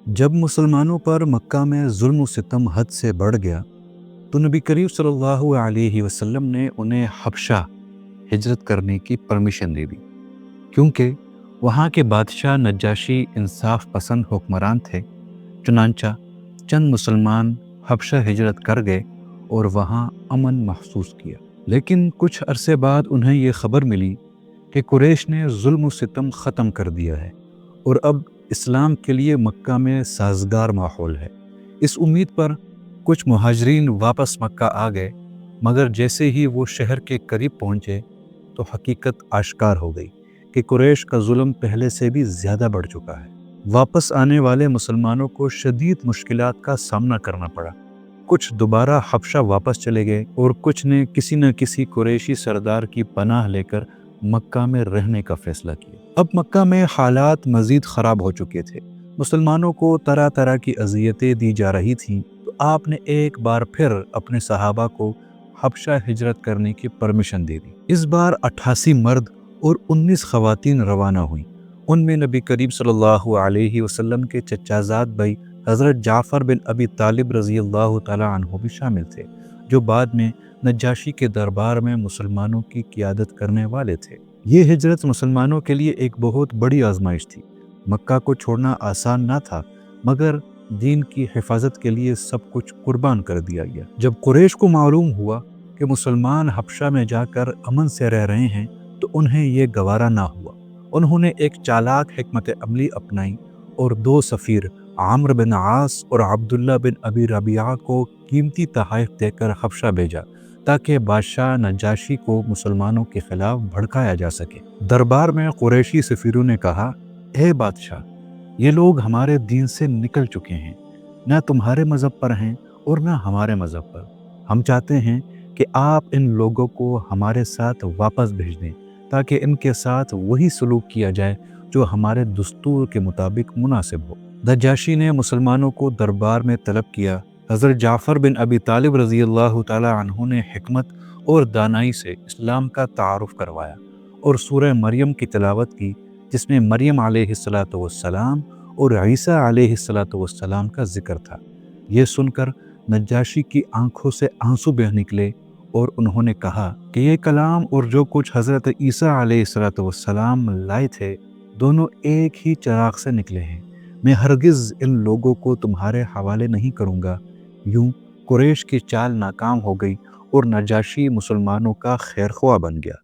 جب مسلمانوں پر مکہ میں ظلم و ستم حد سے بڑھ گیا تو نبی کریم صلی اللہ علیہ وسلم نے انہیں حبشہ ہجرت کرنے کی پرمیشن دے دی، کیونکہ وہاں کے بادشاہ نجاشی انصاف پسند حکمران تھے۔ چنانچہ چند مسلمان حبشہ ہجرت کر گئے اور وہاں امن محسوس کیا، لیکن کچھ عرصے بعد انہیں یہ خبر ملی کہ قریش نے ظلم و ستم ختم کر دیا ہے اور اب اسلام کے لیے مکہ میں سازگار ماحول ہے۔ اس امید پر کچھ مہاجرین واپس مکہ آ گئے، مگر جیسے ہی وہ شہر کے قریب پہنچے تو حقیقت آشکار ہو گئی کہ قریش کا ظلم پہلے سے بھی زیادہ بڑھ چکا ہے۔ واپس آنے والے مسلمانوں کو شدید مشکلات کا سامنا کرنا پڑا۔ کچھ دوبارہ حبشہ واپس چلے گئے اور کچھ نے کسی نہ کسی قریشی سردار کی پناہ لے کر مکہ میں رہنے کا فیصلہ کیا۔ اب مکہ میں حالات مزید خراب ہو چکے تھے، مسلمانوں کو طرح طرح کی اذیتیں دی جا رہی تھیں، تو آپ نے ایک بار پھر اپنے صحابہ کو حبشہ ہجرت کرنے کی پرمیشن دے دی۔ اس بار 88 مرد اور 19 خواتین روانہ ہوئیں۔ ان میں نبی کریم صلی اللہ علیہ وسلم کے چچا زاد بھائی حضرت جعفر بن ابی طالب رضی اللہ تعالی عنہ بھی شامل تھے، جو بعد میں نجاشی کے دربار میں مسلمانوں کی قیادت کرنے والے تھے۔ یہ ہجرت مسلمانوں کے لیے ایک بہت بڑی آزمائش تھی۔ مکہ کو چھوڑنا آسان نہ تھا، مگر دین کی حفاظت کے لیے سب کچھ قربان کر دیا گیا۔ جب قریش کو معلوم ہوا کہ مسلمان حبشہ میں جا کر امن سے رہ رہے ہیں تو انہیں یہ گوارا نہ ہوا۔ انہوں نے ایک چالاک حکمت عملی اپنائی اور 2 سفیر عمرو بن عاص اور عبداللہ بن ابی ربیعہ کو قیمتی تحائف دے کر حبشہ بھیجا تاکہ بادشاہ نجاشی کو مسلمانوں کے خلاف بھڑکایا جا سکے۔ دربار میں قریشی سفیروں نے کہا، اے بادشاہ، یہ لوگ ہمارے دین سے نکل چکے ہیں، نہ تمہارے مذہب پر ہیں اور نہ ہمارے مذہب پر۔ ہم چاہتے ہیں کہ آپ ان لوگوں کو ہمارے ساتھ واپس بھیج دیں تاکہ ان کے ساتھ وہی سلوک کیا جائے جو ہمارے دستور کے مطابق مناسب ہو۔ نجاشی نے مسلمانوں کو دربار میں طلب کیا۔ حضرت جعفر بن ابی طالب رضی اللہ تعالی عنہ نے حکمت اور دانائی سے اسلام کا تعارف کروایا اور سورہ مریم کی تلاوت کی، جس میں مریم علیہ السلام اور عیسیٰ علیہ السلام کا ذکر تھا۔ یہ سن کر نجاشی کی آنکھوں سے آنسو بہہ نکلے اور انہوں نے کہا کہ یہ کلام اور جو کچھ حضرت عیسیٰ علیہ السلام لائے تھے دونوں ایک ہی چراغ سے نکلے ہیں۔ میں ہرگز ان لوگوں کو تمہارے حوالے نہیں کروں گا۔ یوں قریش کی چال ناکام ہو گئی اور نجاشی مسلمانوں کا خیر خواہ بن گیا۔